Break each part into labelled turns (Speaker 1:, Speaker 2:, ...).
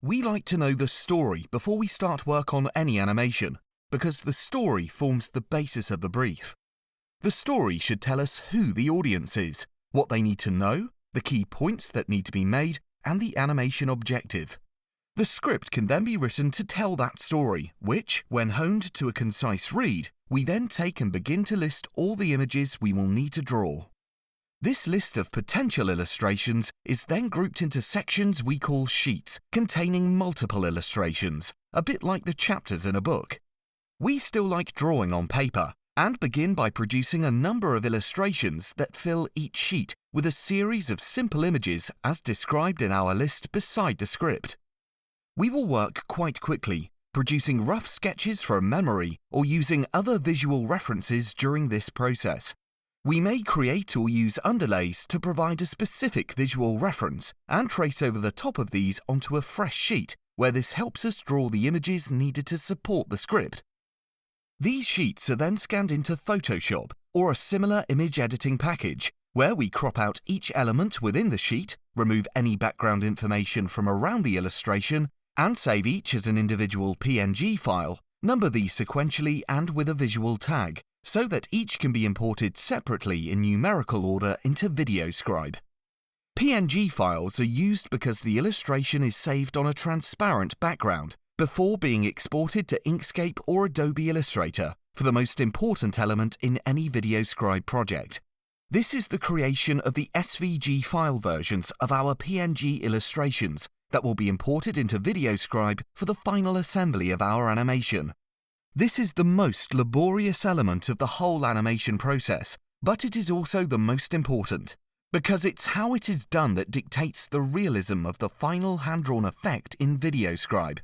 Speaker 1: We like to know the story before we start work on any animation, because the story forms the basis of the brief. The story should tell us who the audience is, what they need to know, the key points that need to be made, and the animation objective. The script can then be written to tell that story, which, when honed to a concise read, we then take and begin to list all the images we will need to draw. This list of potential illustrations is then grouped into sections we call sheets, containing multiple illustrations, a bit like the chapters in a book. We still like drawing on paper, and begin by producing a number of illustrations that fill each sheet with a series of simple images as described in our list beside the script. We will work quite quickly, producing rough sketches from memory or using other visual references during this process. We may create or use underlays to provide a specific visual reference and trace over the top of these onto a fresh sheet, where this helps us draw the images needed to support the script. These sheets are then scanned into Photoshop or a similar image editing package, where we crop out each element within the sheet, remove any background information from around the illustration, and save each as an individual PNG file, number these sequentially and with a visual tag, so that each can be imported separately in numerical order into VideoScribe. PNG files are used because the illustration is saved on a transparent background before being exported to Inkscape or Adobe Illustrator for the most important element in any VideoScribe project. This is the creation of the SVG file versions of our PNG illustrations that will be imported into VideoScribe for the final assembly of our animation. This is the most laborious element of the whole animation process, but it is also the most important, because it's how it is done that dictates the realism of the final hand-drawn effect in VideoScribe.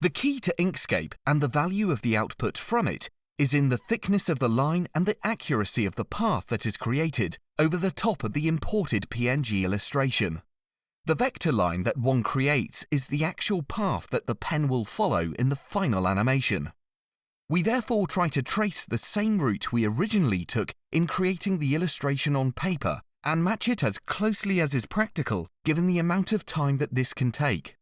Speaker 1: The key to Inkscape and the value of the output from it is in the thickness of the line and the accuracy of the path that is created over the top of the imported PNG illustration. The vector line that one creates is the actual path that the pen will follow in the final animation. We therefore try to trace the same route we originally took in creating the illustration on paper and match it as closely as is practical given the amount of time that this can take.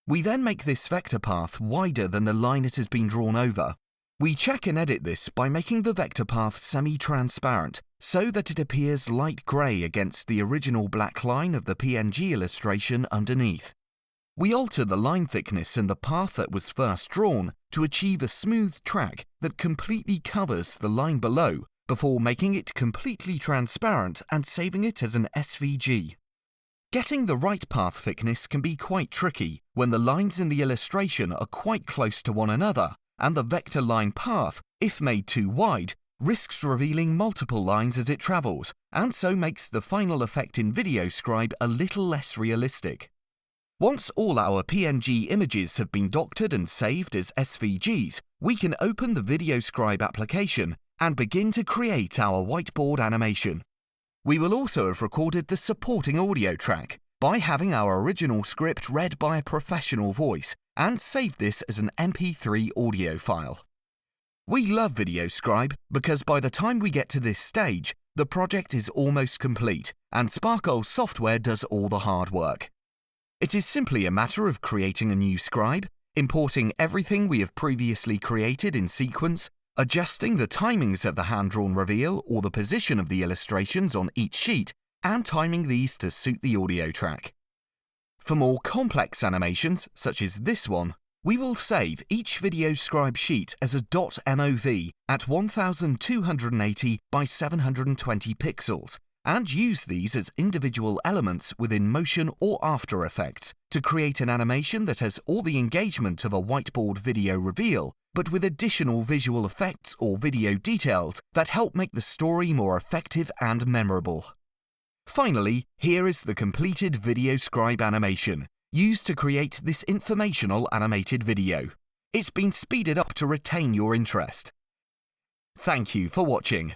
Speaker 1: We then make this vector path wider than the line it has been drawn over. We check and edit this by making the vector path semi-transparent so that it appears light grey against the original black line of the PNG illustration underneath. We alter the line thickness and the path that was first drawn to achieve a smooth track that completely covers the line below before making it completely transparent and saving it as an SVG. Getting the right path thickness can be quite tricky when the lines in the illustration are quite close to one another, and the vector line path, if made too wide, risks revealing multiple lines as it travels, and so makes the final effect in VideoScribe a little less realistic. Once all our PNG images have been doctored and saved as SVGs, we can open the VideoScribe application and begin to create our whiteboard animation. We will also have recorded the supporting audio track by having our original script read by a professional voice and saved this as an MP3 audio file. We love VideoScribe because by the time we get to this stage, the project is almost complete and Sparkle software does all the hard work. It is simply a matter of creating a new scribe, importing everything we have previously created in sequence, adjusting the timings of the hand-drawn reveal or the position of the illustrations on each sheet, and timing these to suit the audio track. For more complex animations, such as this one, we will save each VideoScribe sheet as a .mov at 1280 by 720 pixels, and use these as individual elements within Motion or After Effects to create an animation that has all the engagement of a whiteboard video reveal, but with additional visual effects or video details that help make the story more effective and memorable. Finally, here is the completed VideoScribe animation, used to create this informational animated video. It's been speeded up to retain your interest. Thank you for watching.